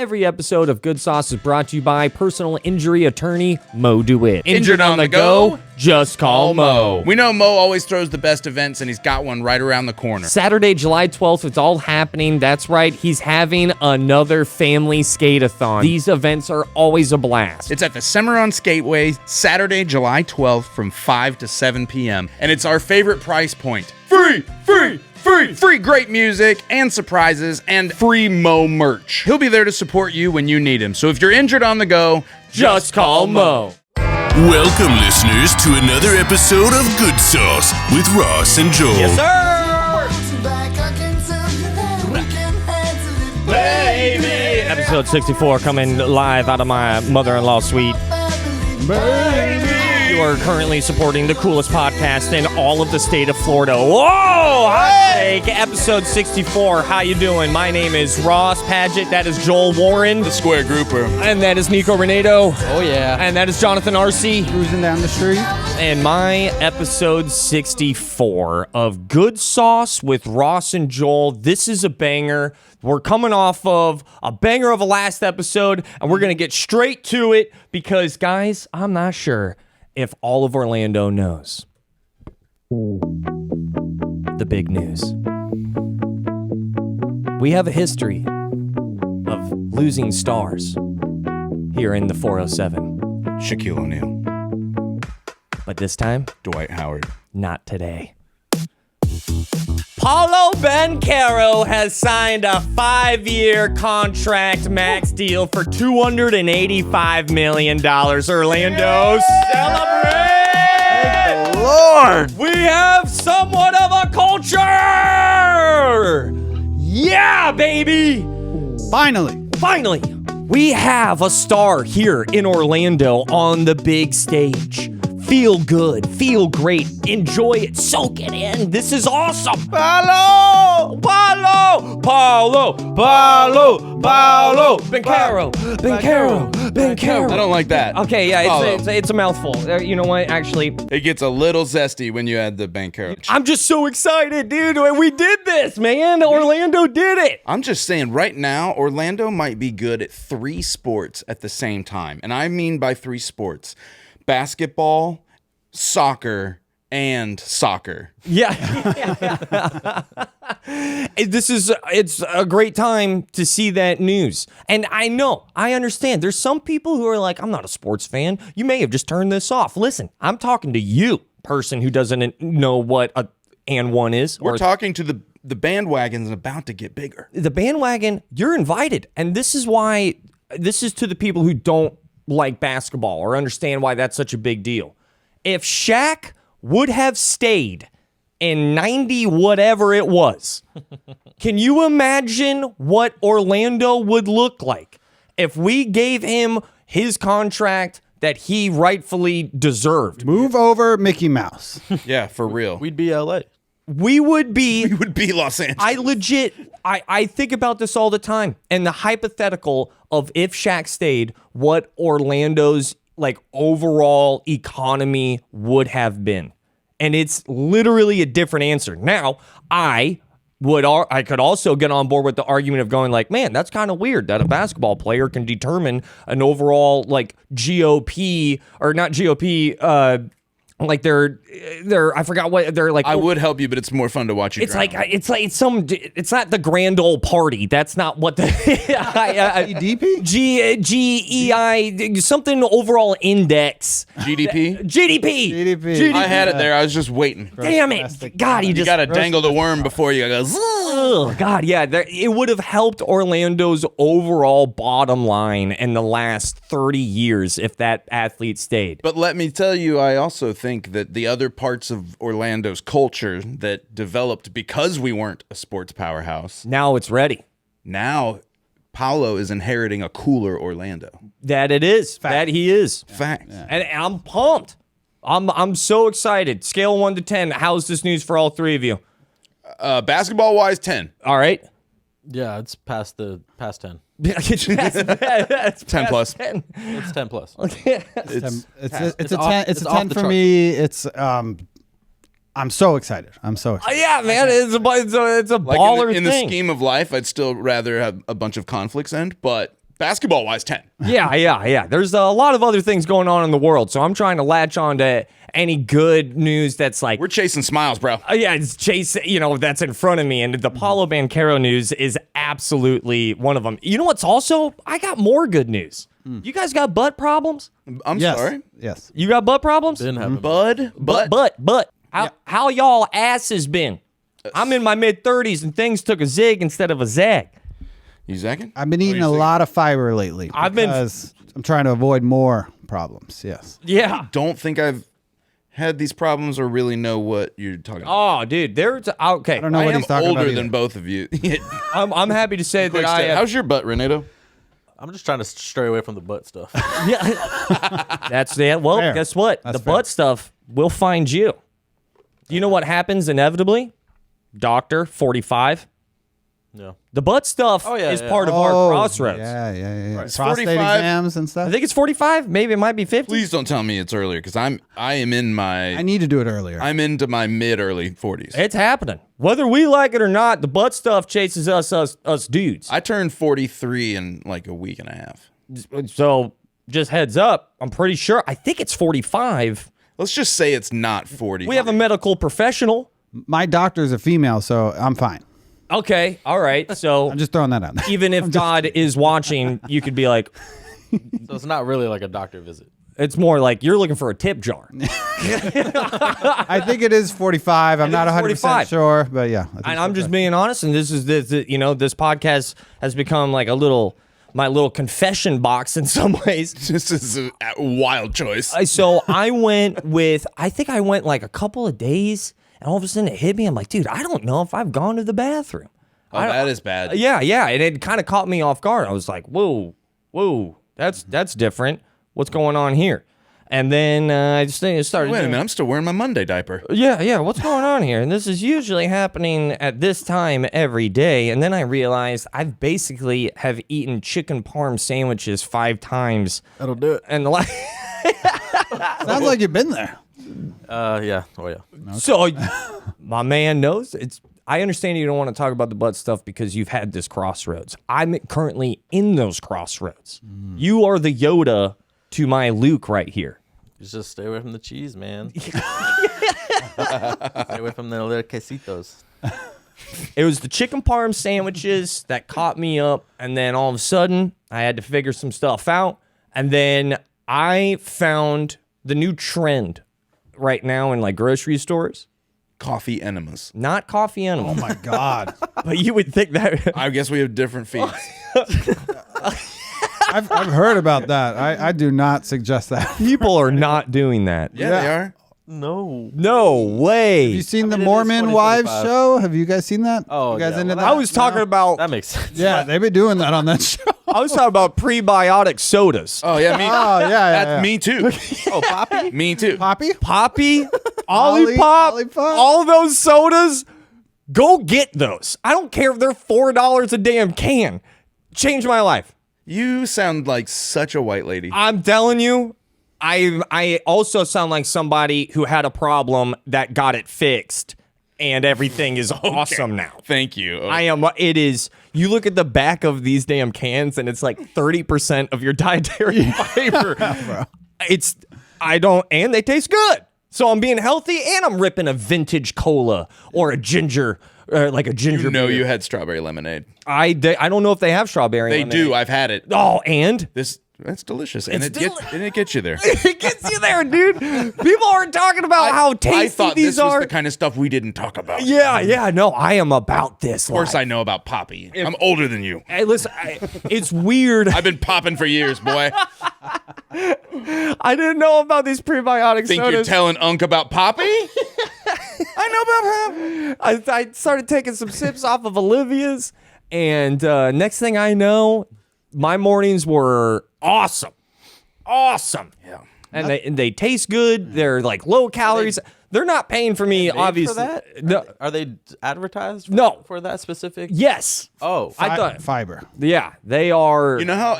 Every episode of Good Sauce is brought to you by personal injury attorney Mo DeWitt. Injured on the go? Just call Mo. We know Mo always throws the best events, and he's got one right around the corner. Saturday, July 12th, it's all happening. That's right, he's having another family skate-a-thon. These events are always a blast. It's at the Cimarron Skateway, Saturday, July 12th from 5 to 7 p.m. And it's our favorite price point. Free! Free great music and surprises and free Mo merch. He'll be there to support you when you need him. So if you're injured on the go, just call Mo. Welcome, listeners, to another episode of Good Sauce with Ross and Joel. Yes, sir! Baby! Episode 64 coming live out of my mother-in-law suite. Baby! You are currently supporting the coolest podcast in all of the state of Florida. Whoa! Hot take. Episode 64. How you doing? My name is Ross Padgett. That is Joel Warren. the Square Grouper. And that is Nico Renato. Oh, yeah. And that is Jonathan Arce. Cruising down the street. And my episode 64 of Good Sauce with Ross and Joel. This is a banger. We're coming off of a banger of a last episode, and we're going to get straight to it because, guys, I'm not sure if all of Orlando knows the big news. We have a history of losing stars here in the 407. Shaquille O'Neal. But this time, Dwight Howard. not today. Paulo Banchero has signed a 5-year contract max deal for $285 million. Orlando, celebrate! Thank the Lord! We have somewhat of a culture! Yeah, baby! Finally, we have a star here in Orlando on the big stage. Feel good, feel great, enjoy it, soak it in. This is awesome. Paulo! Banchero. I don't like that. Okay, yeah, Paulo. it's a mouthful. You know what, actually, It gets a little zesty when you add the Banchero. I'm just so excited, dude. We did this, man. Orlando did it. I'm just saying right now, Orlando might be good at 3 sports at the same time. And I mean by 3 sports. Basketball, soccer, and soccer. Yeah. It's a great time to see that news. And I understand. There's some people who are like, I'm not a sports fan. You may have just turned this off. Listen, I'm talking to you, person who doesn't know what a and one is. We're talking to the bandwagon's about to get bigger. The bandwagon, you're invited. And this is to the people who don't like basketball or understand why that's such a big deal. If Shaq would have stayed in 90 whatever it was, can you imagine what Orlando would look like if we gave him his contract that he rightfully deserved? Move over Mickey Mouse. Yeah, for real. We'd be LA. We would be Los Angeles. I think about this all the time. And the hypothetical of if Shaq stayed, what Orlando's overall economy would have been. And it's literally a different answer. Now, I could also get on board with the argument of going man, that's kind of weird that a basketball player can determine an overall GOP or not GOP, I forgot what they're like. I would help you, but it's more fun to watch you. It's not the grand old party. That's not what the GDP? GEI something overall index. GDP. I had it there. I was just waiting. Damn it! God, you got to dangle the worm before you go. Oh God, yeah. It would have helped Orlando's overall bottom line in the last 30 years if that athlete stayed. But let me tell you, I also think that the other parts of Orlando's culture that developed because we weren't a sports powerhouse. Now it's ready. Now, Paulo is inheriting a cooler Orlando. That it is. Fact. That he is. Fact. Yeah. And I'm pumped. I'm so excited. Scale 1 to 10. How's this news for all 3 of you? Basketball-wise, 10. All right. Yeah, it's past 10. That's 10 plus. 10. It's 10 plus. It's a off- 10. It's it's a off 10 the for chart. me. It's I'm so excited. Yeah, man, it's a Like baller in the thing. scheme of life, I'd still rather have a bunch of conflicts end, but Basketball wise, 10. Yeah. There's a lot of other things going on in the world, so I'm trying to latch on to any good news that's like, We're chasing smiles, bro. yeah, it's Chase, that's in front of me, and the Paulo Banchero news is absolutely one of them. You know what's also? I got more good news. You guys got butt problems? I'm Yes. sorry. Yes. You got butt problems? Didn't have But How y'all asses been? I'm in my mid-30s, and things took a zig instead of a zag. You zagging? I've been eating a lot of fiber lately. I've been- because I'm trying to avoid more problems. Yes. Yeah. Don't think I've had these problems or really know what you're talking about. Oh, dude, there's okay. I don't know I what am he's talking about. older either. than both of you. I'm happy to say that I have, How's your butt, Renato? I'm just trying to stray away from the butt stuff. yeah. That's it. Well, Fair. guess what? That's the fair. butt stuff will find you. You know what happens inevitably? Doctor, 45. Yeah. The butt stuff Oh, yeah, is yeah. part of our crossroads. Yeah. It's Prostate 45. exams and stuff. I think it's 45. Maybe it might be 50. Please don't tell me it's earlier because I am in my I need to do it earlier. I'm into my mid-early 40s. It's happening. Whether we like it or not, the butt stuff chases us dudes. I turned 43 in like a week and a half. So just heads up, I'm pretty sure. I think it's 45. Let's just say it's not 40. We have a medical professional. My doctor's a female, so I'm fine. Okay, all right. So I'm just throwing that out there. even if God is watching, you could be like, So it's not really like a doctor visit. it's more like you're looking for a tip jar. I think it is 45. I'm not 100% 45. sure, but yeah. I think And I'm just being honest. And this podcast has become like my little confession box in some ways. This is a wild choice. So I went like a couple of days, and all of a sudden it hit me. I'm like, dude, I don't know if I've gone to the bathroom. Oh, that is bad. Yeah, and it kind of caught me off guard. I was like, whoa, that's different. What's going on here? And then I just started. Wait a minute, I'm still wearing my Monday diaper. Yeah, what's going on here? And this is usually happening at this time every day. And then I realized I've basically have eaten chicken parm sandwiches 5 times. That'll do it. And the last. Sounds like you've been there. Yeah. Oh, yeah. So my man knows I understand you don't want to talk about the butt stuff because you've had this crossroads. I'm currently in those crossroads. You are the Yoda to my Luke right here. Just stay away from the cheese, man. Stay away from the little quesitos. It was the chicken parm sandwiches that caught me up, and then all of a sudden I had to figure some stuff out, and then I found the new trend right now in like grocery stores. Coffee enemas. Not coffee Oh animal, my God. but you would think that. I guess we have different feeds. I've heard about that. I do not suggest that. People are not doing that. Yeah, they are. No. No way. Have you seen the it is Mormon 20, Wives 25. show? Have you guys seen that? Oh, you guys yeah. into Well, that? I was talking about. That makes sense. Yeah, they've been doing that on that show. I was talking about prebiotic sodas. Oh yeah, me. Oh, yeah. That's me too. Oh, Poppy? Me too. Poppy? Poppy, Olipop, Olipop. all those sodas. Go get those. I don't care if they're $4 a damn can. Change my life. You sound like such a white lady. I'm telling you, I also sound like somebody who had a problem that got it fixed and everything is awesome now. Thank you. It is, you look at the back of these damn cans and it's like 30% of your dietary fiber. And they taste good. So I'm being healthy and I'm ripping a vintage cola or a ginger, like a ginger You know beer. you had strawberry lemonade. I don't know if they have strawberry. They lemonade. do. I've had it. Oh, and That's delicious, and It's it gets you there. it gets you there, dude. People aren't talking about how tasty I thought these this are. was the kind of stuff we didn't talk about. Yeah, no, I am about this. Of course, I know about Poppy. I'm older than you. Hey, listen, it's weird. I've been popping for years, boy. I didn't know about these prebiotic Think sodas. you're telling Unc about Poppy? I know about him. I started taking some sips off of Olivia's, and next thing I know, my mornings were awesome. Yeah. And they taste good. They're like low calories. They're not paying for me, Made obviously. For that? No. Are they advertised for, No. for that specific? Yes. Oh. I thought. Fiber. Yeah, they are. You know how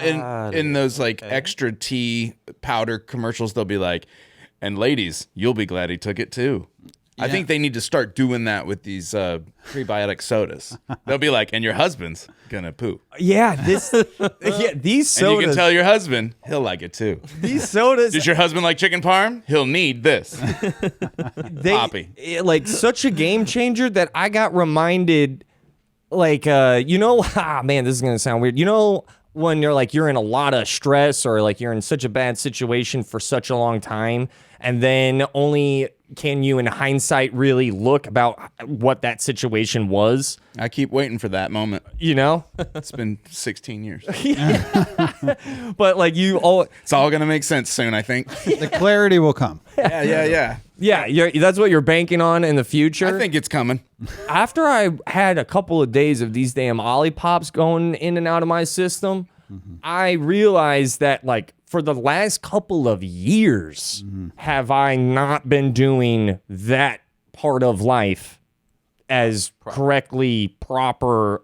in those like extra tea powder commercials they'll be like, "And ladies, you'll be glad he took it too." I think they need to start doing that with these prebiotic sodas. They'll be like, and your husband's gonna poop. Yeah, these sodas. And you can tell your husband, he'll like it too. These sodas. Does your husband like chicken parm? He'll need this. Poppy. Like such a game changer that I got reminded, like, man, this is gonna sound weird. When you're in a lot of stress or like you're in such a bad situation for such a long time, and then only can you in hindsight really look about what that situation was. I keep waiting for that moment. It's been 16 years. But like It's all gonna make sense soon, I think. The clarity will come. Yeah. that's what you're banking on in the future. I think it's coming. After I had a couple of days of these damn Ollipops going in and out of my system, I realized that like for the last couple of years, have I not been doing that part of life as correctly proper?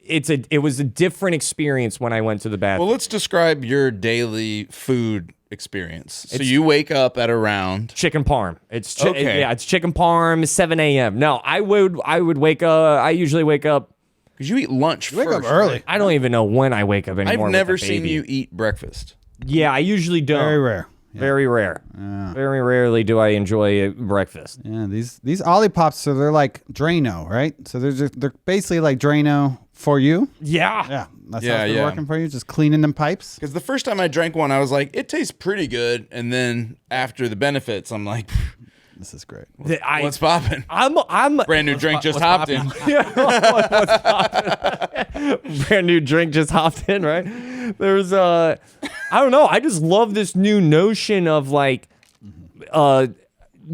It was a different experience when I went to the bathroom. Well, let's describe your daily food experience. So you wake up at around chicken parm. It's Okay. it's chicken parm, 7 a.m. No, I would wake up. I usually wake up. because you eat lunch. Wake up first, early. right? I don't even know when I wake up anymore. I've with never the seen baby. you eat breakfast. Yeah, I usually don't. Very rare. Very rare. Very rarely do I enjoy breakfast. Yeah, these Ollipops, so they're like Drano, right? So they're basically like Drano for you. Yeah. Yeah, that's Yeah, how it's been yeah. working for you. Just cleaning them pipes. Because the first time I drank one, I was like, it tastes pretty good. And then after the benefits, I'm like, This is great. what's popping? I'm Brand new drink just hopped in. brand new drink just hopped in, right? There's I don't know. I just love this new notion of like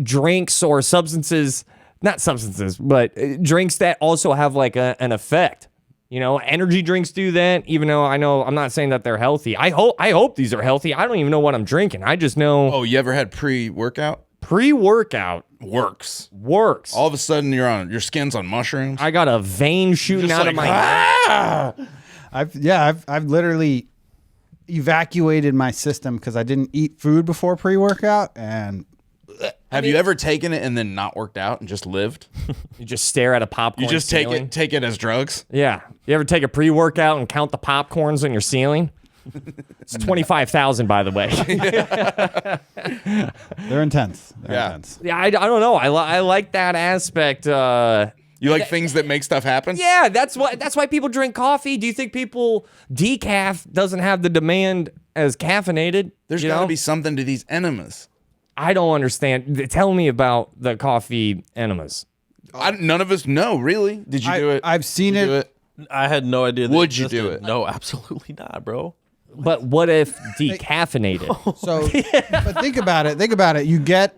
drinks or substances, not substances, but drinks that also have like an effect. Energy drinks do that, even though I'm not saying that they're healthy. I hope these are healthy. I don't even know what I'm drinking. I just know Oh, you ever had pre-workout? pre-workout Works. works. All of a sudden, your skin's on mushrooms. I got a vein shooting Just out of like, my head. I've literally evacuated my system because I didn't eat food before pre-workout, and Have you ever taken it and then not worked out and just lived? You just stare at a popcorn You just ceiling. take it as drugs? Yeah. You ever take a pre-workout and count the popcorns on your ceiling? It's 25,000, by the way. they're intense. They're Yeah. intense. Yeah, I don't know. I like that aspect. You like things that make stuff happen? Yeah, that's why people drink coffee. Do you think decaf doesn't have the demand as caffeinated? There's got to be something to these enemas. I don't understand. Tell me about the coffee enemas. None of us know, really. Did you do it? I've seen Did you it. do I had no idea. That Would you do existed. it? No, absolutely not, bro. But what if decaffeinated? So, but think about it. Think about it. You get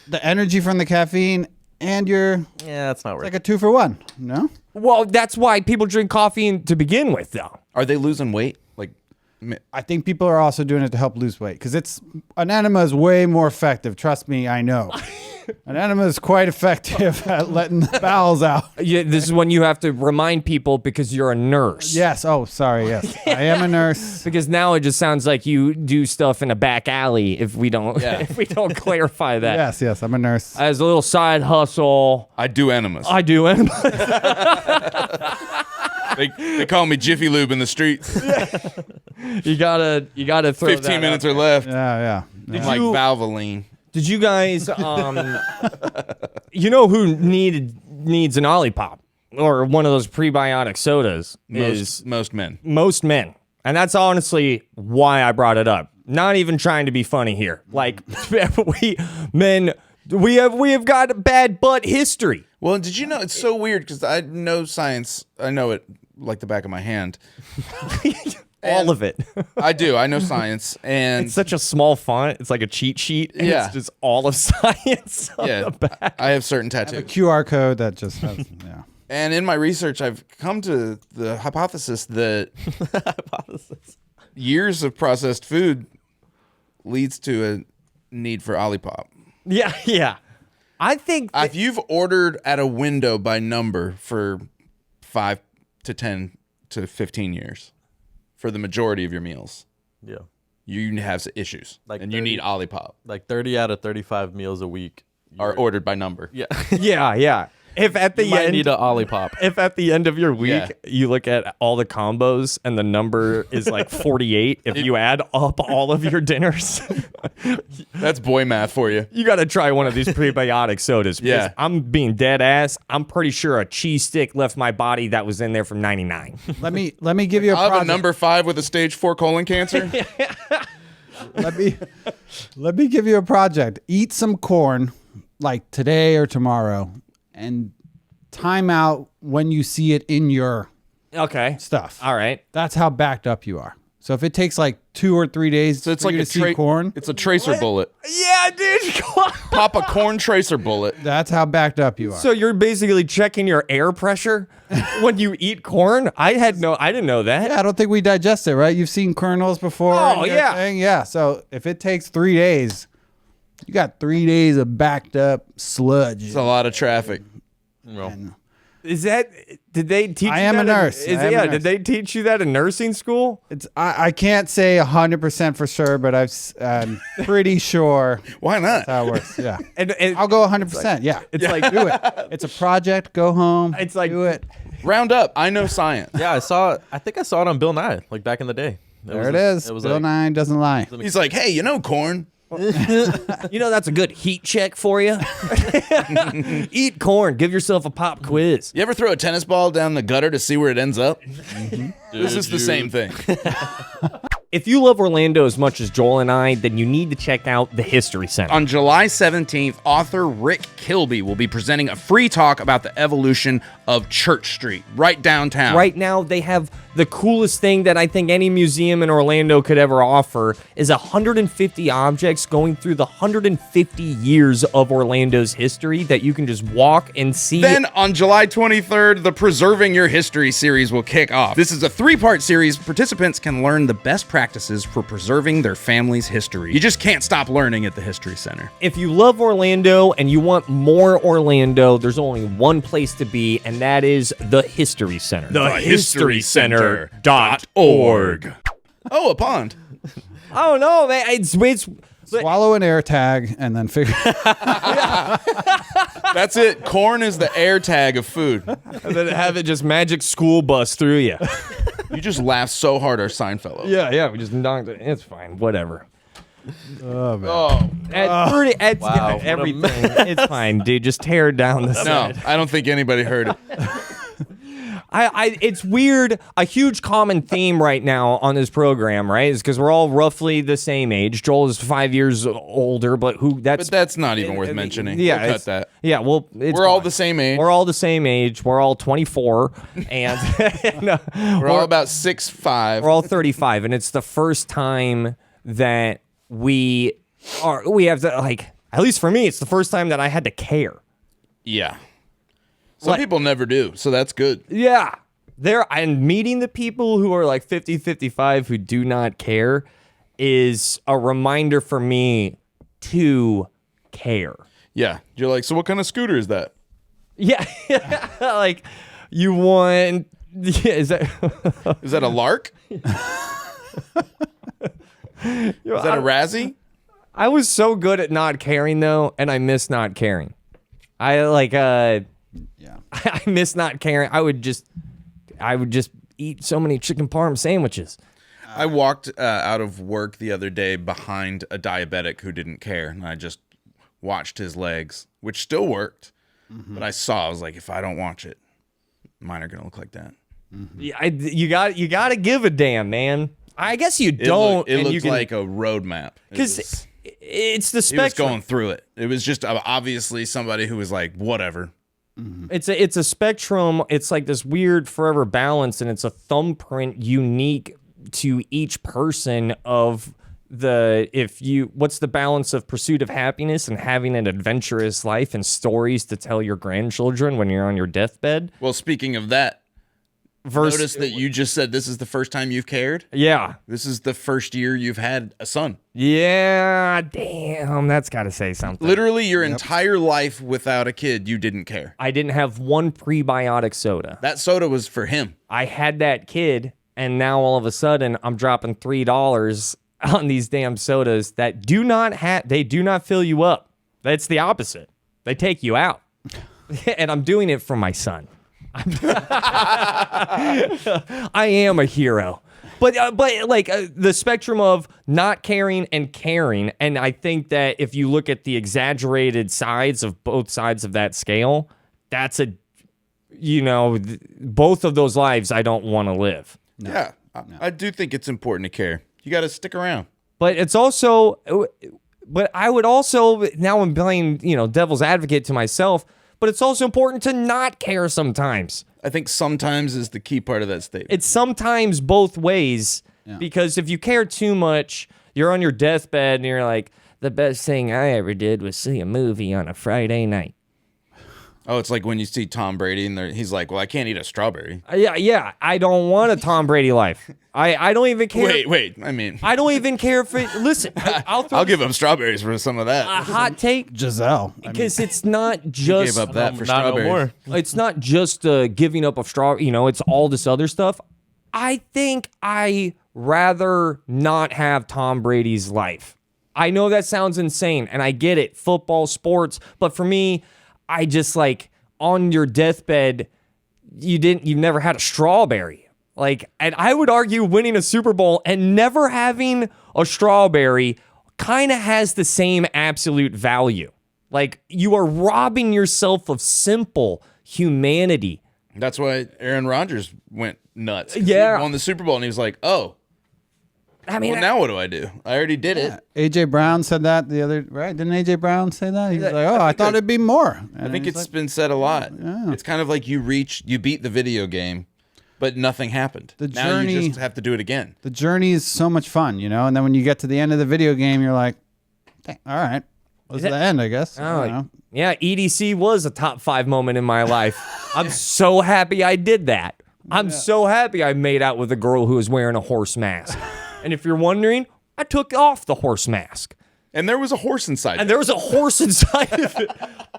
the energy from the caffeine, and you're Yeah, that's not right. like a 2-for-1. No. Well, that's why people drink coffee to begin with, though. Are they losing weight? Like, I think people are also doing it to help lose weight because an enema is way more effective. Trust me, I know. An enema is quite effective at letting the bowels out. Yeah, this is when you have to remind people because you're a nurse. Yes. Oh, sorry. Yes, I am a nurse. Because now it just sounds like you do stuff in a back alley if we don't Yeah. if we don't clarify that. Yes, I'm a nurse. As a little side hustle, I do enemas. I do it. They call me Jiffy Lube in the streets. You gotta throw 15 that minutes out. are left. Yeah. Did I'm like you- Valvoline. Did you guys you know who needs an Olipop or one of those prebiotic sodas is Most men. most men. And that's honestly why I brought it up. Not even trying to be funny here. Like we have got bad butt history. Well, did you know it's so weird because I know science. I know it like the back of my hand. All of it. I do. I know science, and It's such a small font. It's like a cheat sheet. And Yeah. It's just all of science on yeah, the back. I have certain A tattoos. QR code that just has. Yeah. And in my research, I've come to the hypothesis that years of processed food leads to a need for Olipop. Yeah. I think If you've ordered at a window by number for 5 to 10 to 15 years for the majority of your meals, Yeah. you have issues Like and you 30 need Olipop. Like 30 out of 35 meals a week, are ordered by number. Yeah. Yeah. If at the You might end, need a Olipop. if at the end of your week Yeah. you look at all the combos and the number is like 48, if you add up all of your dinners, That's boy math for you. you got to try one of these prebiotic sodas. Because Yeah. I'm being dead ass. I'm pretty sure a cheese stick left my body that was in there from 99. Let me give you a I'll have a project. number 5 with a stage 4 colon cancer. Let me give you a project. Eat some corn like today or tomorrow and time out when you see it in your Okay. stuff. All right. That's how backed up you are. So if it takes like 2 or 3 days So it's for like you a to see corn, It's a tracer bullet. Yeah, dude. Pop a corn tracer bullet. that's how backed up you are. So you're basically checking your air pressure when you eat corn? I didn't know that. yeah, I don't think we digest it, right? You've seen kernels before. Oh, and yeah. everything. Yeah. So if it takes 3 days, you got 3 days of backed up sludge. It's a lot of traffic. Is that did they teach I you am that a nurse. Is, I am a yeah, nurse. did they teach you that in nursing school? I can't say 100% for sure, but I'm pretty sure Why not? that's how it works. Yeah. And I'll go 100%. Yeah. it's like Do it. It's a project. Go home. It's like- do it. Round up. I know science. Yeah, I think I saw it on Bill Nye, like back in the day. There it is. It was Bill like, 9 doesn't lie. He's like, hey, you know corn? you know that's a good heat check for you. Eat corn. Give yourself a pop quiz. You ever throw a tennis ball down the gutter to see where it ends up? This is the same thing. If you love Orlando as much as Joel and I, then you need to check out the History Center. On July 17th, author Rick Kilby will be presenting a free talk about the evolution of Church Street, right downtown. Right now, they have the coolest thing that I think any museum in Orlando could ever offer is 150 objects going through the 150 years of Orlando's history that you can just walk and see. Then on July 23rd, the Preserving Your History series will kick off. This is a 3-part series. Participants can learn the best practices for preserving their family's history. You just can't stop learning at the History Center. If you love Orlando and you want more Orlando, there's only one place to be, and that is the History Center. TheHistoryCenter.org. Oh, a pond. Oh no, man! It's Swallow an air tag and then figure. That's it. Corn is the air tag of food. and then have it just magic school bus through you. You just laughed so hard our sign fell over. yeah. We just knocked it. It's fine. Whatever. Oh, man. Oh, At Wow, what a everything. It's fine, dude. Just tear down the no. side. I don't think anybody heard it. It's weird. A huge common theme right now on this program, right, is because we're all roughly the same age. Joel is 5 years older, but But that's not even worth mentioning. Yeah, We'll cut that. Yeah, well, it's We're all fine. the same age. We're all the same age. We're all 24, and We're all about 6'5". we're all 35, and it's the first time that we have to, like, at least for me, it's the first time that I had to care. Yeah. Some Like- people never do, so that's good. Yeah. And meeting the people who are like 50, 55 who do not care is a reminder for me to care. Yeah. You're like, so what kind of scooter is that? Yeah. Like, you want. Yeah, is that. Is that a Lark? Is that a Razzie? I was so good at not caring, though, and I miss not caring. I miss not caring. I would just eat so many chicken parm sandwiches. I walked out of work the other day behind a diabetic who didn't care, and I just watched his legs, which still worked. But I was like, if I don't watch it, mine are gonna look like that. Yeah, you got to give a damn, man. I guess you don't. It and you looked can, like a roadmap. because it's the He was spectrum. going through it. It was just obviously somebody who was like, whatever. It's a spectrum. It's like this weird forever balance, and it's a thumbprint unique to each person of what's the balance of pursuit of happiness and having an adventurous life and stories to tell your grandchildren when you're on your deathbed. Well, speaking of that, notice that you just said this is the first time you've cared. Yeah. This is the first year you've had a son. Yeah, damn, that's got to say something. Literally your entire life without a kid, you didn't care. I didn't have one prebiotic soda. That soda was for him. I had that kid, and now all of a sudden I'm dropping $3 on these damn sodas that do not fill you up. That's the opposite. They take you out. And I'm doing it for my son. I am a hero. But the spectrum of not caring and caring, and I think that if you look at the exaggerated sides of both sides of that scale, that's both of those lives I don't want to live. No. Yeah, I do think it's important to care. You got to stick around. But it's also, but I would also, now I'm playing, devil's advocate to myself, but it's also important to not care sometimes. I think sometimes is the key part of that statement. It's sometimes both ways, because if you care too much, you're on your deathbed and you're like, the best thing I ever did was see a movie on a Friday night. Oh, it's like when you see Tom Brady and he's like, well, I can't eat a strawberry. Yeah. I don't want a Tom Brady life. I don't even care. Wait. I mean, I don't even care if it. Listen, I'll give him strawberries for some of that. A hot take, Giselle. because it's not just gave up that for not no strawberries. more. It's not just giving up of straw. It's all this other stuff. I think I rather not have Tom Brady's life. I know that sounds insane, and I get it. Football, sports, but for me, I just on your deathbed, you've never had a strawberry. And I would argue winning a Super Bowl and never having a strawberry kind of has the same absolute value. You are robbing yourself of simple humanity. That's why Aaron Rodgers went nuts. Yeah. He won the Super Bowl, and he was like, oh. I mean, Well, now what do I do? I already did it. AJ Brown said that right? Didn't AJ Brown say that? He was like, "Oh, I thought it'd be more." I think it's been said a lot. Yeah. It's kind of like you beat the video game, but nothing happened. Now you just have to do it again. The journey is so much fun, and then when you get to the end of the video game, you're like, all right, what's the end, I guess. I don't know. Yeah, EDC was a top 5 moment in my life. I'm so happy I did that. I'm so happy I made out with a girl who was wearing a horse mask. And if you're wondering, I took off the horse mask. And there was a horse inside. And there was a horse inside of it.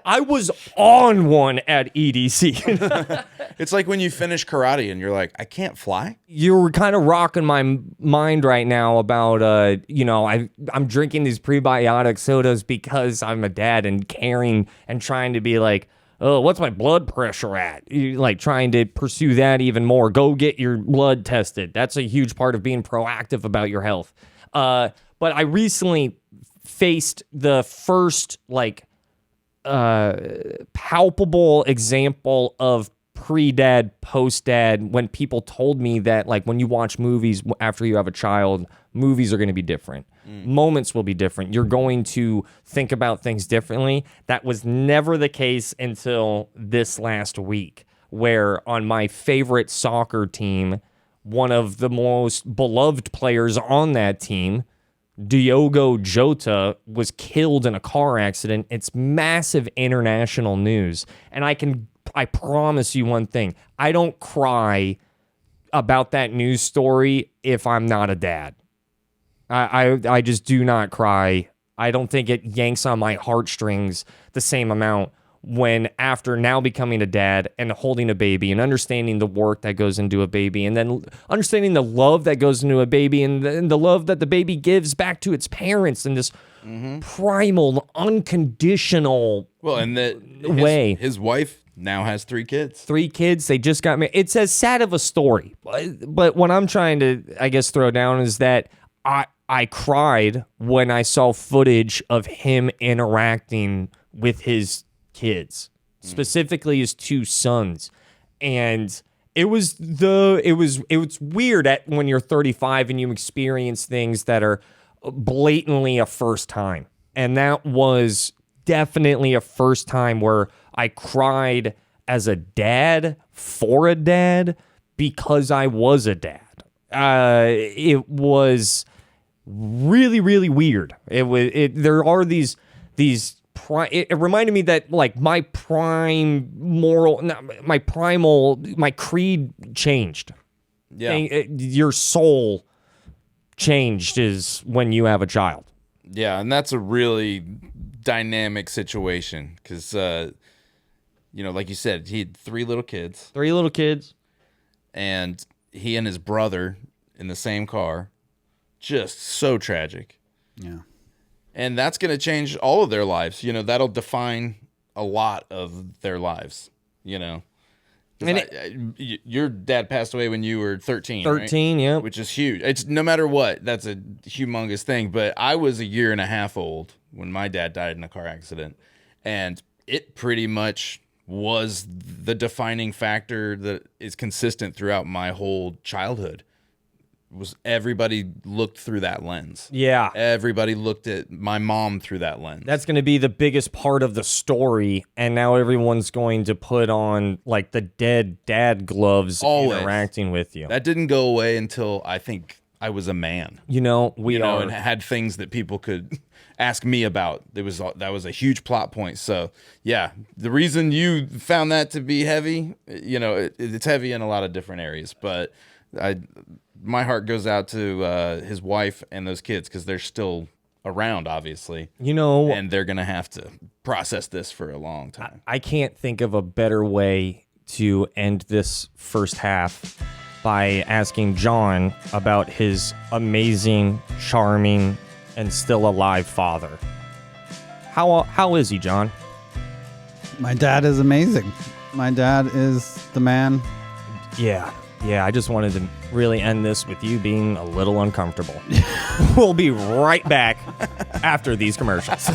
I was on one at EDC. It's like when you finish karate and you're like, I can't fly. You're kind of rocking my mind right now about, I'm drinking these prebiotic sodas because I'm a dad and caring and trying to be like, oh, what's my blood pressure at? You trying to pursue that even more. Go get your blood tested. That's a huge part of being proactive about your health. But I recently faced the first palpable example of pre-dad, post-dad, when people told me that when you watch movies after you have a child, movies are going to be different. Moments will be different. You're going to think about things differently. That was never the case until this last week, where on my favorite soccer team, one of the most beloved players on that team, Diogo Jota, was killed in a car accident. It's massive international news. And I promise you one thing. I don't cry about that news story if I'm not a dad. I just do not cry. I don't think it yanks on my heartstrings the same amount when, after now becoming a dad and holding a baby and understanding the work that goes into a baby, and then understanding the love that goes into a baby, and the love that the baby gives back to its parents in this primal, unconditional way. His wife now has 3 kids. 3 kids. They just got married. It's as sad of a story. But what I'm trying to, I guess, throw down is that I cried when I saw footage of him interacting with his kids, specifically his 2 sons. And it was weird when you're 35 and you experience things that are blatantly a first time. And that was definitely a first time where I cried as a dad for a dad because I was a dad. It was really, really weird. There are these it reminded me that my my creed changed. Yeah. Your soul changed is when you have a child. Yeah, and that's a really dynamic situation because, like you said, he had 3 little kids. 3 little kids. And he and his brother in the same car. Just so tragic. Yeah. And that's going to change all of their lives. That'll define a lot of their lives, you know. 'Cause And your dad passed away when you were 13, 13, right? yeah. Which is huge. It's no matter what, that's a humongous thing. But I was a year and a half old when my dad died in a car accident. And it pretty much was the defining factor that is consistent throughout my whole childhood. Was everybody looked through that lens. Yeah. Everybody looked at my mom through that lens. That's going to be the biggest part of the story, and now everyone's going to put on like the dead dad gloves Always. interacting with you. That didn't go away until I think I was a man. You know, we You know, are. and had things that people could ask me about. That was a huge plot point. So yeah, the reason you found that to be heavy, you know, it's heavy in a lot of different areas. But my heart goes out to his wife and those kids because they're still around, obviously. You know, And they're gonna have to process this for a long time. I can't think of a better way to end this first half by asking John about his amazing, charming, and still alive father. How is he, John? My dad is amazing. My dad is the man. Yeah, I just wanted to really end this with you being a little uncomfortable. We'll be right back after these commercials.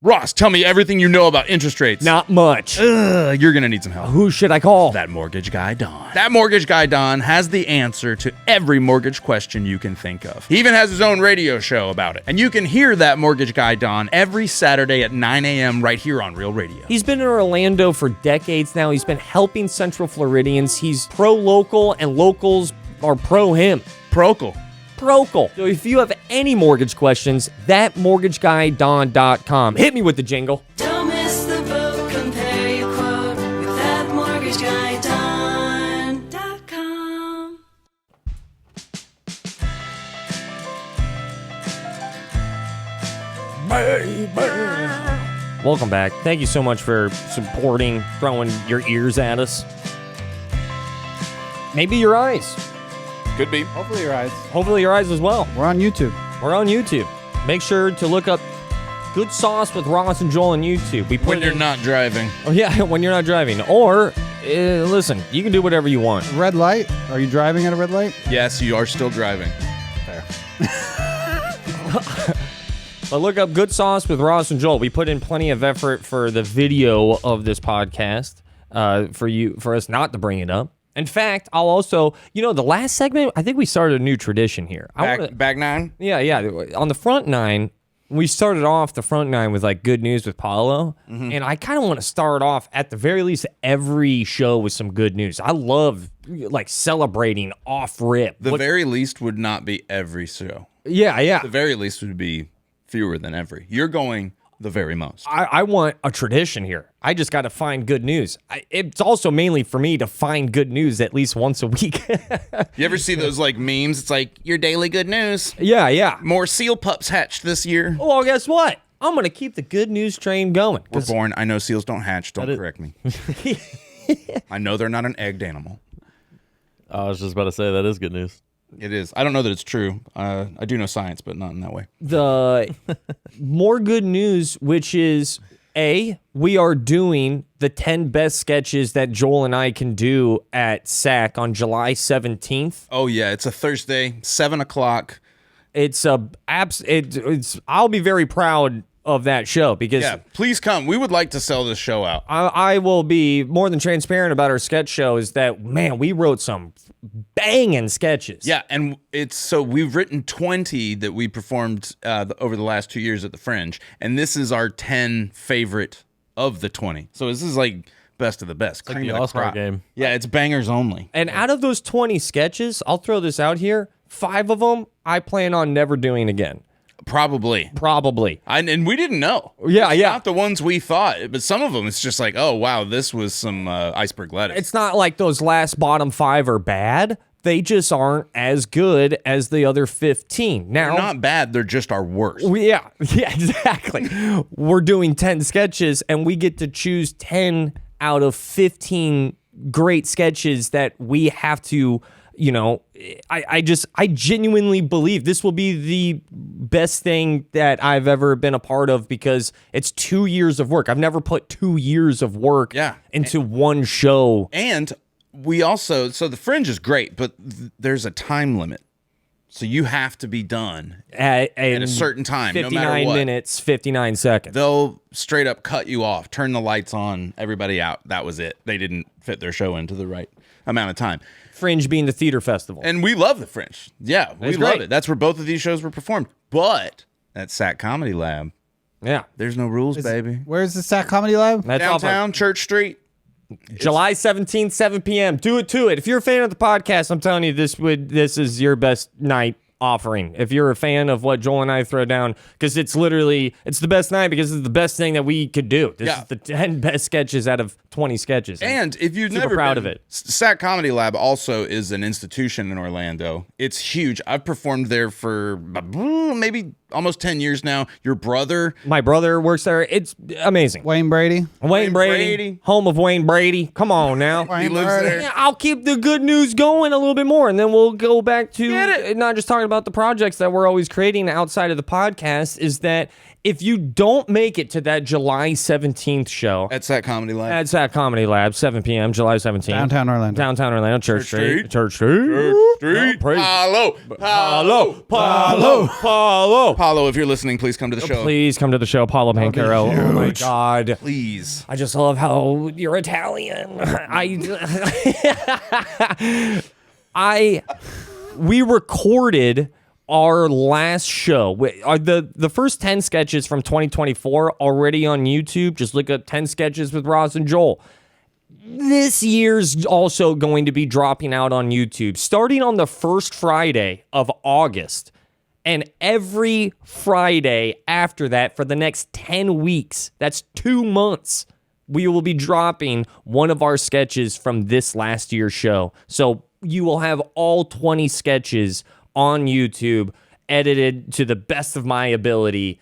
Ross, tell me everything you know about interest rates. Not much. You're gonna need some help. Who should I call? That mortgage guy, Don. That mortgage guy, Don, has the answer to every mortgage question you can think of. He even has his own radio show about it. And you can hear that mortgage guy, Don, every Saturday at 9 a.m. right here on Real Radio. He's been in Orlando for decades now. He's been helping Central Floridians. He's pro-local, and locals are pro-him. Procal. Procal. So if you have any mortgage questions, thatmortgagguydon.com. Hit me with the jingle. Don't miss the boat, compare your quote with thatmortgageguydon.com. Welcome back. Thank you so much for supporting, throwing your ears at us. Maybe your eyes. Could be. Hopefully your eyes. Hopefully your eyes as well. We're on YouTube. We're on YouTube. Make sure to look up Good Sauce with Ross and Joel on YouTube. We put When it you're in- not driving. Oh, yeah, when you're not driving. Or, listen, you can do whatever you want. Red light. Are you driving at a red light? Yes, you are still driving. But look up Good Sauce with Ross and Joel. We put in plenty of effort for the video of this podcast for us not to bring it up. In fact, I'll also, the last segment, I think we started a new tradition here. Back nine? Yeah. On the front nine, we started off the front nine with like good news with Paulo. And I kind of want to start off at the very least every show with some good news. I love like celebrating off rip. The very least would not be every show. Yeah. The very least would be fewer than every. You're going the very most. I want a tradition here. I just got to find good news. It's also mainly for me to find good news at least once a week. You ever see those like memes? It's like your daily good news. Yeah. More seal pups hatched this year. Well, guess what? I'm going to keep the good news train going. We're born. I know seals don't hatch. Don't correct me. I know they're not an egged animal. I was just about to say that is good news. It is. I don't know that it's true. I do know science, but not in that way. The more good news, which is we are doing the 10 best sketches that Joel and I can do at SAC on July 17th. Oh yeah, it's a Thursday, 7:00. I'll be very proud of that show because Yeah, please come. We would like to sell this show out. I will be more than transparent about our sketch show is that, man, we wrote some banging sketches. Yeah, and we've written 20 that we performed over the last 2 years at the Fringe, and this is our 10 favorite of the 20. So this is like best of the best. Like Cream the of All-Star crop. game. Yeah, it's bangers only. And out of those 20 sketches, I'll throw this out here, 5 of them I plan on never doing again. Probably. And we didn't know. Yeah. Not the ones we thought, but some of them it's just like, oh wow, this was some iceberg lettuce. It's not like those last bottom 5 are bad. They just aren't as good as the other 15. Now, They're not bad. They're just our worst. yeah, exactly. We're doing 10 sketches, and we get to choose 10 out of 15 great sketches that we have to, I genuinely believe this will be the best thing that I've ever been a part of because it's 2 years of work. I've never put 2 years of work into one show. And we also, so the Fringe is great, but there's a time limit. So you have to be done At a certain time, no 59 matter what. minutes, 59 seconds. They'll straight up cut you off, turn the lights on, everybody out. That was it. They didn't fit their show into the right amount of time. Fringe being the theater festival. And we love the Fringe. Yeah, we It's love great. it. That's where both of these shows were performed. But at Sac Comedy Lab, Yeah. there's no rules, baby. Where's the Sac Comedy Lab? That's off of Downtown, Church Street. July 17th, 7 p.m. Do it to it. If you're a fan of the podcast, I'm telling you, this is your best night offering. If you're a fan of what Joel and I throw down, because it's the best night because it's the best thing that we could do. This is the 10 best sketches out of 20 sketches. And if you've Super never proud been, of it. Sac Comedy Lab also is an institution in Orlando. It's huge. I've performed there for maybe almost 10 years now. Your brother, My brother works there. It's amazing. Wayne Brady. Wayne Brady, home of Wayne Brady. Come on now. he lives there. Yeah, I'll keep the good news going a little bit more, and then we'll go back to not just talking about the projects that we're always creating outside of the podcast. Is that if you don't make it to that July 17th show At Sac Comedy Lab. at Sac Comedy Lab, 7 p.m., July 17th. Downtown Orlando. Church Street. Street. Praise- Paulo. Paulo, if you're listening, please come to the show. Please come to the show, Paulo Pancaro. Oh my God. Please. I just love how you're Italian. We recorded our last show. The first 10 sketches from 2024 already on YouTube. Just look up 10 sketches with Ross and Joel. This year's also going to be dropping out on YouTube starting on the first Friday of August. And every Friday after that for the next 10 weeks, that's 2 months, we will be dropping one of our sketches from this last year's show. So you will have all 20 sketches on YouTube, edited to the best of my ability.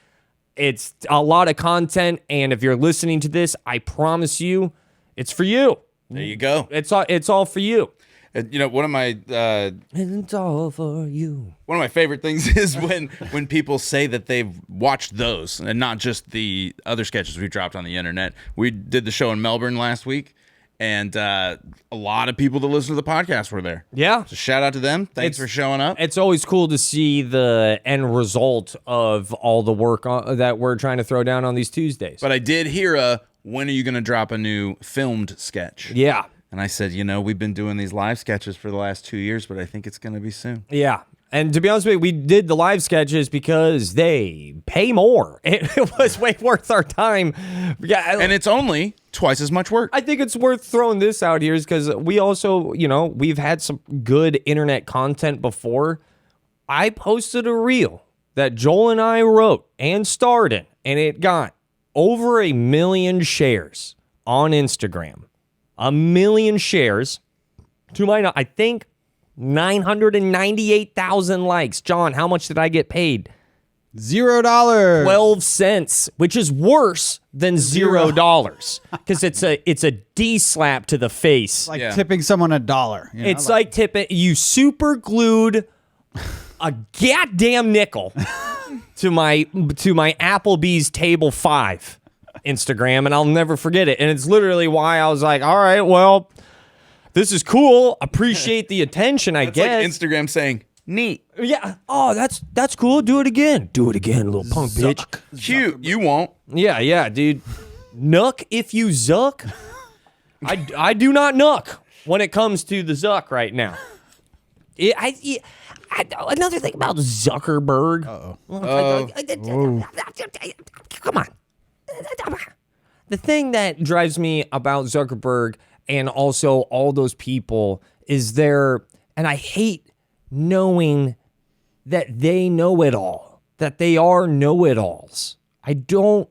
It's a lot of content, and if you're listening to this, I promise you, it's for you. There you go. It's all for you. One of my It's all for you. one of my favorite things is when people say that they've watched those and not just the other sketches we dropped on the internet. We did the show in Melbourne last week, and a lot of people that listen to the podcast were there. Yeah. So shout out to them. Thanks for showing up. It's always cool to see the end result of all the work that we're trying to throw down on these Tuesdays. But I did hear when are you going to drop a new filmed sketch? Yeah. And I said, we've been doing these live sketches for the last 2 years, but I think it's going to be soon. Yeah. And to be honest with you, we did the live sketches because they pay more. It was way worth our time. Yeah, And it's only twice as much work. I think it's worth throwing this out here because we also, we've had some good internet content before. I posted a reel that Joel and I wrote and starred in, and it got over 1 million shares on Instagram. 1 million shares. To my, I think 998,000 likes. John, how much did I get paid? $0. 12 cents, which is worse than $0 because it's a D slap to the face. Like Yeah. tipping someone $1. It's like tipping. You super glued a goddamn nickel to my Applebee's table 5 Instagram, and I'll never forget it. And it's literally why I was like, all right, well, this is cool. Appreciate the attention, I It's guess. like Instagram saying, neat. Yeah. Oh, that's cool. Do it again. Do it again, little punk bitch. Cute. You won't. Yeah, dude. Nuck if you zuck. I do not nuck when it comes to the zuck right now. Another thing about Zuckerberg. Come on. The thing that drives me about Zuckerberg and also all those people is and I hate knowing that they know it all, that they are know-it-alls. I don't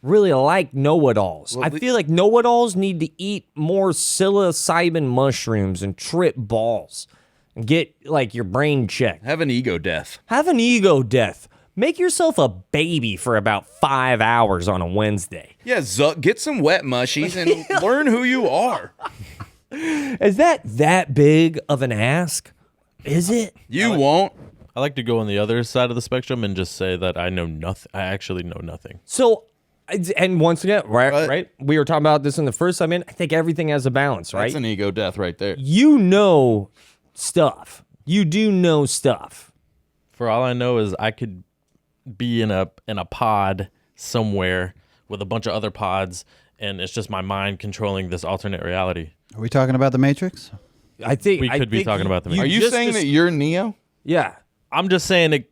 really like know-it-alls. I feel like know-it-alls need to eat more psilocybin mushrooms and trip balls and get like your brain checked. Have an ego death. Have an ego death. Make yourself a baby for about 5 hours on a Wednesday. Yeah, Zuck, get some wet mushies and learn who you are. Is that big of an ask? Is it? You won't. I like to go on the other side of the spectrum and just say that I know nothing. I actually know nothing. So, and once again, What? right? We were talking about this in the first segment. I think everything has a balance, right? That's an ego death right there. You know stuff. You do know stuff. For all I know is I could be in a pod somewhere with a bunch of other pods, and it's just my mind controlling this alternate reality. Are we talking about the Matrix? I think We could be talking about them. Are you just saying that you're Neo? Yeah. I'm just saying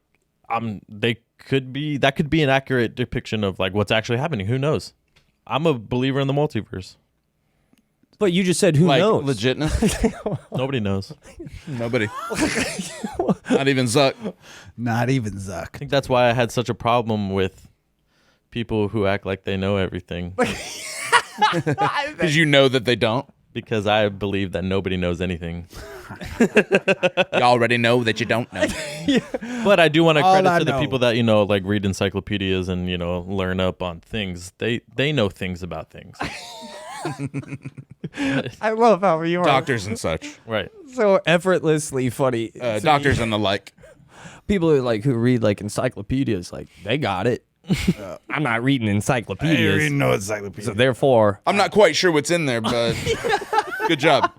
that could be an accurate depiction of like what's actually happening. Who knows? I'm a believer in the multiverse. But you just said who Like knows? legitness? Nobody knows. Nobody. Not even Zuck. Not even I Zuck. think that's why I had such a problem with people who act like they know everything, Because you know that they don't. because I believe that nobody knows anything. You already know that you don't know. But I do want to All credit I to the know. people that, like read encyclopedias and, learn up on things. They know things about things. I love how you are Doctors and such. Right. so effortlessly funny. to Doctors me. and the like. People who read like encyclopedias, like they got it. I'm not reading encyclopedias, no encyclopedia. so therefore, I'm not quite sure what's in there, but good job.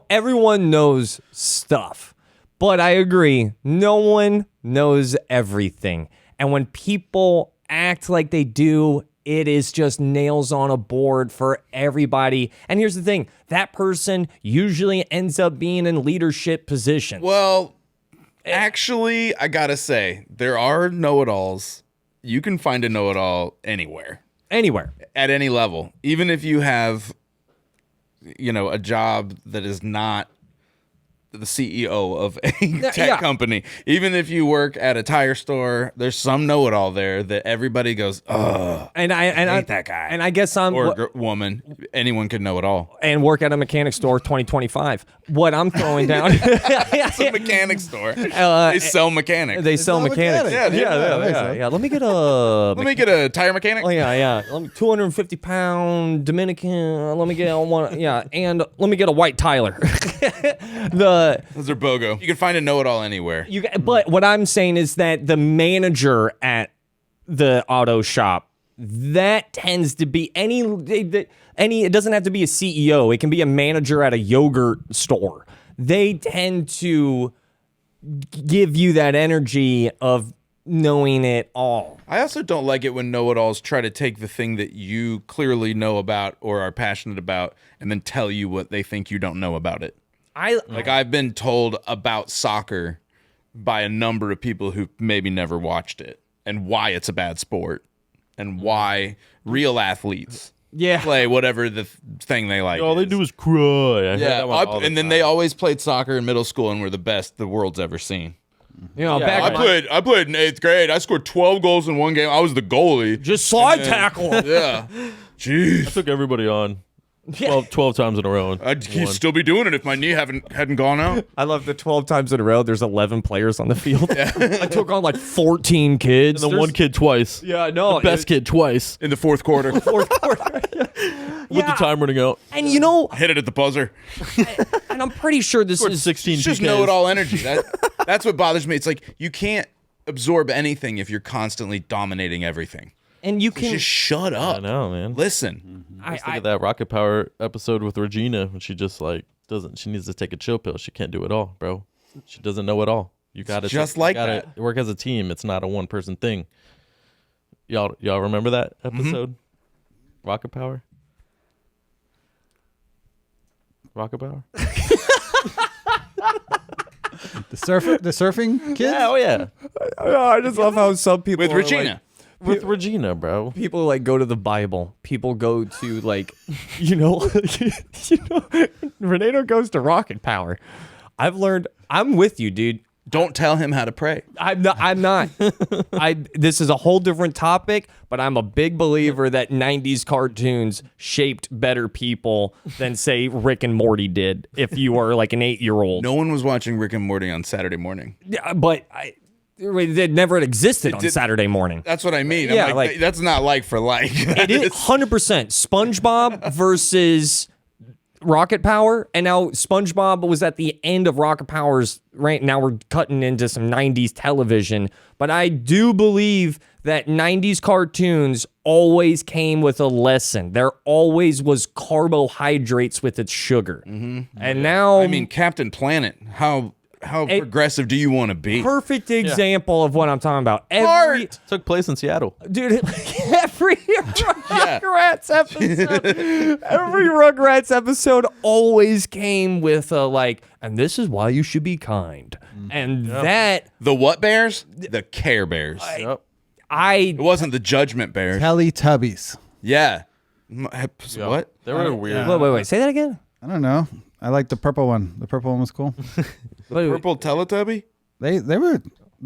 everyone knows stuff. But I agree, no one knows everything. And when people act like they do, it is just nails on a board for everybody. And here's the thing, that person usually ends up being in leadership positions. Well, actually, I gotta say, there are know-it-alls. You can find a know-it-all anywhere, Anywhere. at any level. Even if you have, a job that is not the CEO of a tech yeah. company. Even if you work at a tire store, there's some know-it-all there that everybody goes, ugh, And I hate that guy. And I guess I'm or woman. Anyone could know it all. and work at a mechanic store 2025. What I'm throwing down It's a mechanic store. They sell mechanics. they sell sell mechanics. mechanics. Yeah. Let me get a Let me get a tire mechanic. Oh yeah. Let me 250-pound Dominican. Let me get one. Yeah, and let me get a white Tyler. Those are BOGO. You can find a know-it-all anywhere. But what I'm saying is that the manager at the auto shop, that tends to be any. It doesn't have to be a CEO. It can be a manager at a yogurt store. They tend to give you that energy of knowing it all. I also don't like it when know-it-alls try to take the thing that you clearly know about or are passionate about and then tell you what they think you don't know about it. Like I've been told about soccer by a number of people who maybe never watched it and why it's a bad sport and why real athletes play whatever the thing they like. All they do is cry. I hear that one all the and then time. they always played soccer in middle school and were the best the world's ever seen. Yeah, back I played in 8th grade. I scored 12 goals in one game. I was the goalie. just slide tackle. Yeah. Jeez. I took everybody on 12 times in a row. I'd still be doing it if my knee hadn't gone out. I love the 12 times in a row. There's 11 players on the field. I took on like 14 kids. And then one kid twice. Yeah, no. Best kid twice. In the fourth quarter. With the time running out. And Hit it at the buzzer. and I'm pretty sure this Scored is 16 It's just PKs. know-it-all energy. That's what bothers me. It's like you can't absorb anything if you're constantly dominating everything. and you can Just shut up. I know, man. Listen. Look at that Rocket Power episode with Regina when she just she needs to take a chill pill. She can't do it all, bro. She doesn't know it all. You got to just like that. work as a team. It's not a one person thing. Y'all remember that episode? Rocket Power? Rocket Power? The surfing kids? Yeah, oh yeah. I just love how some people With are Regina. With Regina, bro. people like go to the Bible. People go to like, Renato goes to Rocket Power. I've learned. I'm with you, dude. Don't tell him how to pray. I'm not. This is a whole different topic, but I'm a big believer that 90s cartoons shaped better people than, say, Rick and Morty did if you were like an 8-year-old. No one was watching Rick and Morty on Saturday morning. Yeah, but it never existed on Saturday morning. That's what I mean. Yeah, I'm like, that's not like for like. It is 100% SpongeBob versus Rocket Power, and now SpongeBob was at the end of Rocket Power's. Right now we're cutting into some 90s television, but I do believe that 90s cartoons always came with a lesson. There always was carbohydrates with its sugar. And now, I mean, Captain Planet, how progressive do you want to be? perfect example of what I'm talking about. Took place in Seattle. Dude, every Rugrats episode always came with a like, and this is why you should be kind. And that The what bears? The Care Bears. It wasn't the Judgment Bears. Teletubbies. Yeah. What? They were weird. wait, say that again. I don't know. I like the purple one. The purple one was cool. Purple Teletubby? They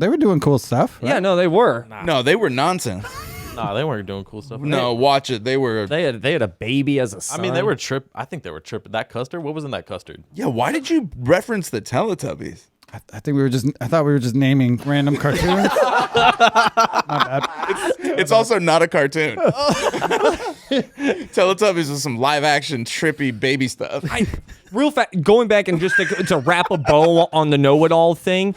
were doing cool stuff. Right? Yeah, no, they were. No, they were nonsense. Nah, they weren't doing cool stuff. No, watch it. They were. They had a baby as a son. I mean, they were I think they were tripping. That custard? What was in that custard? Yeah, why did you reference the Teletubbies? I think I thought we were just naming random cartoons. It's also not a cartoon. Teletubbies is some live action trippy baby stuff. Real fast, going back and just to wrap a bow on the know-it-all thing,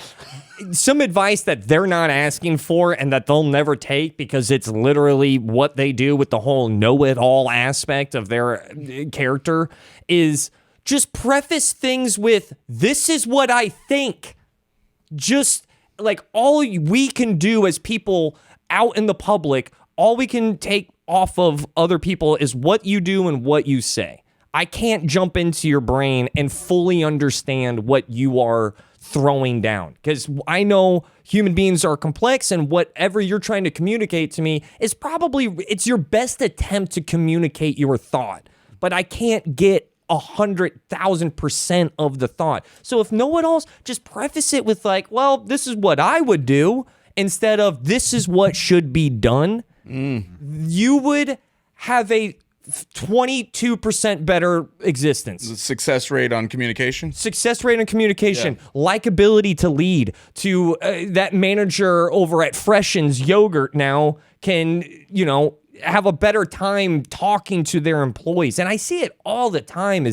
some advice that they're not asking for and that they'll never take because it's literally what they do with the whole know-it-all aspect of their character is just preface things with, this is what I think. Just like all we can do as people out in the public, all we can take off of other people is what you do and what you say. I can't jump into your brain and fully understand what you are throwing down because I know human beings are complex and whatever you're trying to communicate to me is it's your best attempt to communicate your thought, but I can't get 100,000% of the thought. So if know-it-alls, just preface it with like, well, this is what I would do instead of this is what should be done. You would have a 22% better existence. The success rate on communication? Success rate on communication, likability to lead, to that manager over at Freshen's Yogurt now can, have a better time talking to their employees. And I see it all the time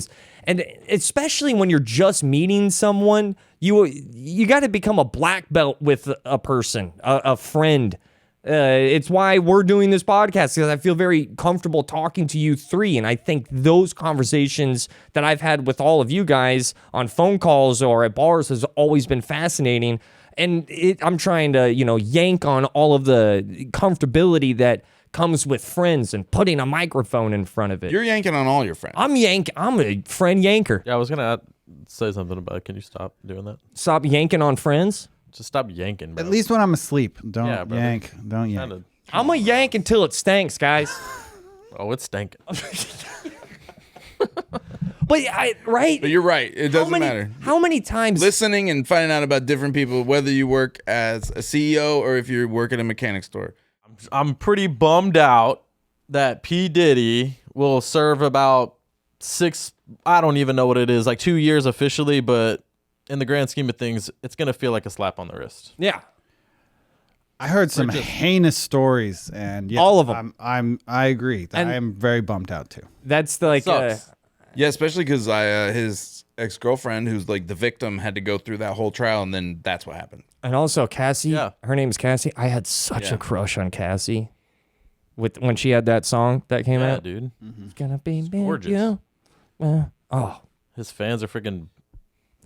and especially when you're just meeting someone, you got to become a black belt with a person, a friend. It's why we're doing this podcast because I feel very comfortable talking to you three. And I think those conversations that I've had with all of you guys on phone calls or at bars has always been fascinating. And I'm trying to, yank on all of the comfortability that comes with friends and putting a microphone in front of it. You're yanking on all your friends. I'm a friend yanker. Yeah, I was going to say something about it. Can you stop doing that? Stop yanking on friends? Just stop yanking, bro. At least when I'm asleep. Don't Yeah, brother. yank. Don't yank. Kinda- I'm a yank until it stinks, guys. Oh, it's stinking. But right? But you're right. It doesn't matter. How many times? Listening and finding out about different people, whether you work as a CEO or if you work at a mechanic store. I'm pretty bummed out that P. Diddy will serve about 6, I don't even know what it is, like 2 years officially, but in the grand scheme of things, it's going to feel like a slap on the wrist. Yeah. I heard some heinous stories, and yes, All of them. I agree. And- I am very bummed out too. That's like Sucks. Yeah, especially because his ex-girlfriend, who's like the victim, had to go through that whole trial, and then that's what happened. and also Cassie. Yeah. Her name's Cassie. I had such Yeah. a crush on Cassie when she had that song that came Yeah, out. dude. It's gonna be me, gorgeous. you. Oh, His fans are freaking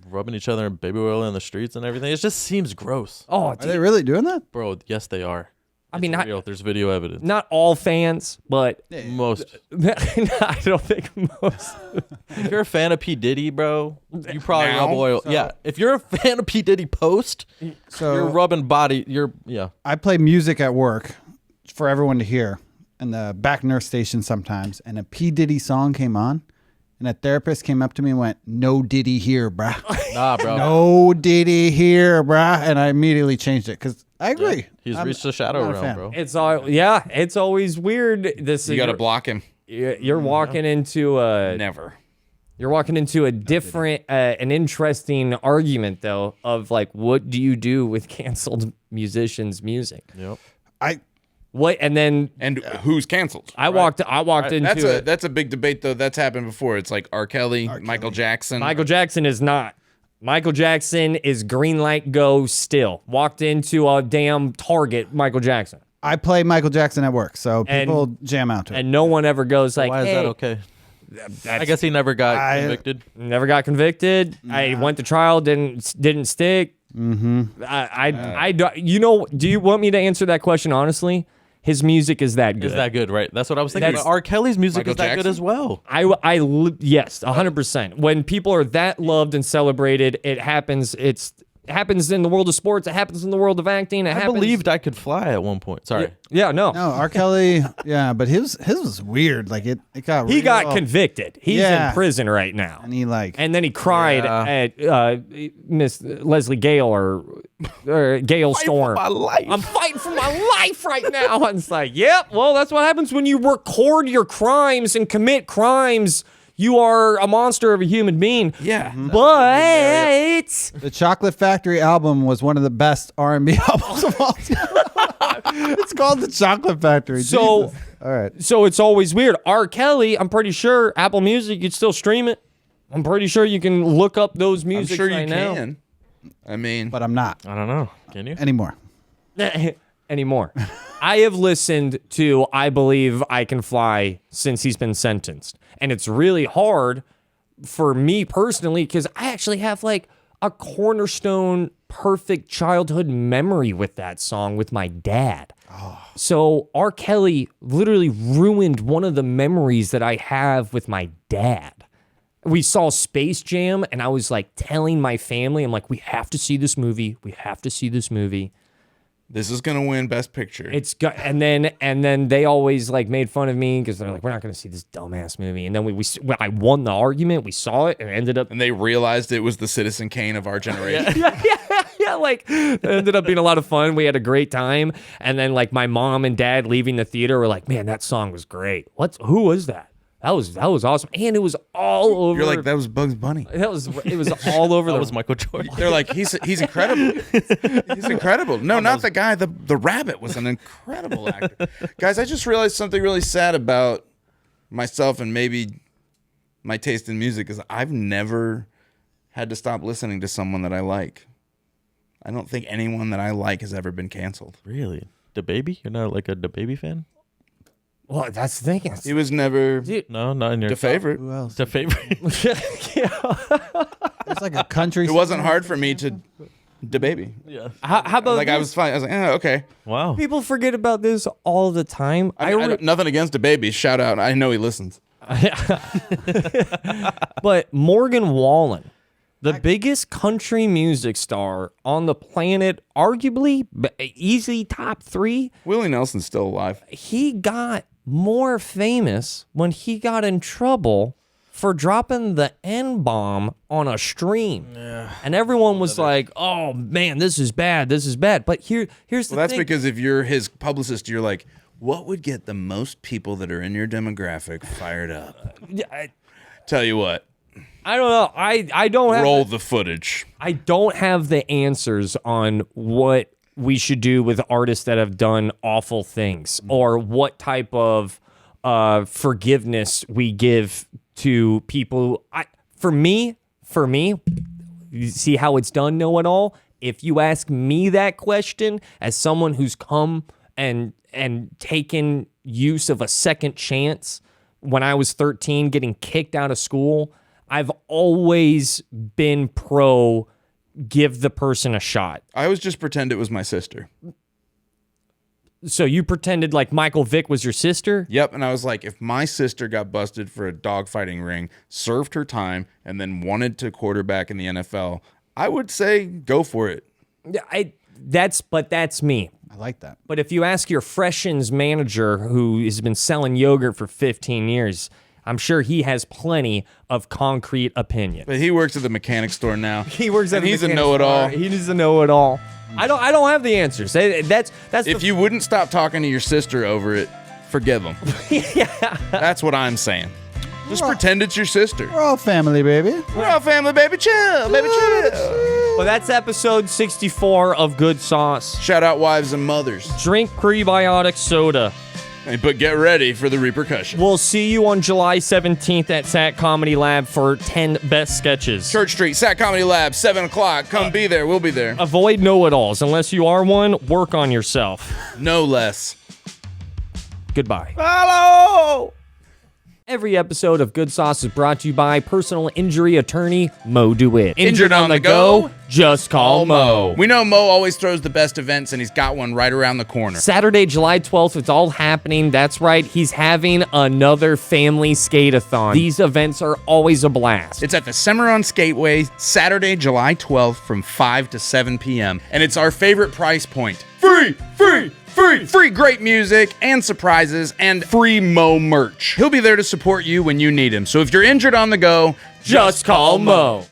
rubbing each other in baby oil in the streets and everything. It just seems gross. oh, Are they really doing that? Bro, yes, they are. I mean, It's real. There's video evidence. not all fans, but Most. I don't think most. If you're a fan of P. Diddy, bro, you probably Now? rub oil. Yeah. If you're a fan of P. Diddy post, So you're rubbing body. I play music at work for everyone to hear in the back nurse station sometimes, and a P. Diddy song came on, and a therapist came up to me and went, "No Diddy here, bruh." Nah, bro. No Diddy here, bruh. And I immediately changed it because I agree. He's I'm reached the shadow not a realm, fan. bro. It's always weird. You got to block him. You're walking into Never. You're walking into a different, an interesting argument though of like, what do you do with canceled musicians' music? Yep. What and then And who's canceled? I walked into it. That's a big debate though. That's happened before. It's like R. Kelly, Michael Jackson. Michael Jackson is not. Michael Jackson is green light go still. Walked into a damn Target, Michael Jackson. I play Michael Jackson at work, so And- people jam out to it. And no one ever goes like, Why is hey, that okay? that's- I guess he never got I- convicted. never got convicted. I went to trial, didn't stick. Mm-hmm. I do you want me to answer that question honestly? His music is that good. Is that good, right? That's what I was thinking. That's- R. Kelly's music Michael is that good Jackson? as well. Yes, 100%. When people are that loved and celebrated, it happens. It happens in the world of sports. It happens in the world of acting. It I happens. believed I could fly at one point. Sorry. Yeah, no. No, R. Kelly, yeah, but his was weird. Like it got He real, got convicted. He's Yeah. in prison right now. and he like And then he cried at Miss Leslie Gale or Gale Storm. my life. I'm fighting for my life right now. And it's like, yep, well, that's what happens when you record your crimes and commit crimes. You are a monster of a human being. Yeah. But the Chocolate Factory album was one of the best R&B albums of all time. It's called the Chocolate Factory. So- Jesus. All right. so it's always weird. R. Kelly, I'm pretty sure Apple Music, you'd still stream it. I'm pretty sure you can look up those I'm music sure you right now. can. I mean, But I'm not I don't know. Can you? anymore. Anymore. I have listened to I Believe I Can Fly since he's been sentenced. And it's really hard for me personally because I actually have like a cornerstone perfect childhood memory with that song with my dad. So R. Kelly literally ruined one of the memories that I have with my dad. We saw Space Jam and I was like telling my family, I'm like, we have to see this movie. We have to see this movie. this is gonna win Best Picture. It's got, and then they always like made fun of me because they're like, we're not going to see this dumbass movie. And then I won the argument. We saw it and it ended up, and they realized it was the Citizen Kane of our generation. yeah, like it ended up being a lot of fun. We had a great time. And then like my mom and dad leaving the theater were like, man, that song was great. Who was that? That was awesome. And it was all over. You're like, that was Bugs Bunny. it was all over. That the was Michael Jordan. They're like, he's incredible. He's incredible. No, not the guy. The rabbit was an incredible actor. Guys, I just realized something really sad about myself and maybe my taste in music is I've never had to stop listening to someone that I like. I don't think anyone that I like has ever been canceled. Really? The Baby? You're not like a The Baby fan? Well, that's the thing. He was never No, not in your the favorite. Who else? The favorite. It's like a country. It wasn't hard for me to baby. Yeah. How about Like I this? was fine. I was like, okay. Wow. People forget about this all the time. I don't- nothing against the baby. Shout out. I know he listens. But Morgan Wallen, the biggest country music star on the planet, arguably easy top 3, Willie Nelson's still alive. he got more famous when he got in trouble for dropping the N-bomb on a stream. And everyone was like, oh man, this is bad. This is bad. But here's the Well, that's thing. because if you're his publicist, you're like, what would get the most people that are in your demographic fired up? Tell you what, I don't know. I don't have roll the footage. I don't have the answers on what we should do with artists that have done awful things or what type of forgiveness we give to people. For me, you see how it's done, know it all. If you ask me that question as someone who's come and taken use of a second chance when I was 13 getting kicked out of school, I've always been pro give the person a shot. I always just pretend it was my sister. So you pretended like Michael Vick was your sister? Yep. And I was like, if my sister got busted for a dogfighting ring, served her time, and then wanted to quarterback in the NFL, I would say go for it. That's me. I like that. But if you ask your Freshens manager who has been selling yogurt for 15 years, I'm sure he has plenty of concrete opinions. But he works at the mechanic store now. He works at and the he's a mechanics know-it-all. bar. He needs to know it all. I don't have the answers. That's If you wouldn't stop talking to your sister over it, forgive him. yeah. That's what I'm saying. Just pretend it's your sister. We're all family, baby. We're all family, baby. Chill, baby, chill. Well, that's episode 64 of Good Sauce. Shout out wives and mothers. Drink prebiotic soda. But get ready for the repercussions. We'll see you on July 17th at SAT Comedy Lab for 10 best sketches. Church Street, Sat Comedy Lab, 7 o'clock. Come be there. We'll be there. Avoid know-it-alls. Unless you are one, work on yourself. No less. Goodbye. Hello! Every episode of Good Sauce is brought to you by personal injury attorney Mo DeWitt. Injured on the go? Just call Mo. We know Mo always throws the best events, and he's got one right around the corner. Saturday, July 12th, it's all happening. That's right, he's having another family skate-a-thon. These events are always a blast. It's at the Cimarron Skateway, Saturday, July 12th from 5 to 7 p.m. And it's our favorite price point. Free, free, free, free great music and surprises and free Mo merch. He'll be there to support you when you need him. So if you're injured on the go, Just call Mo.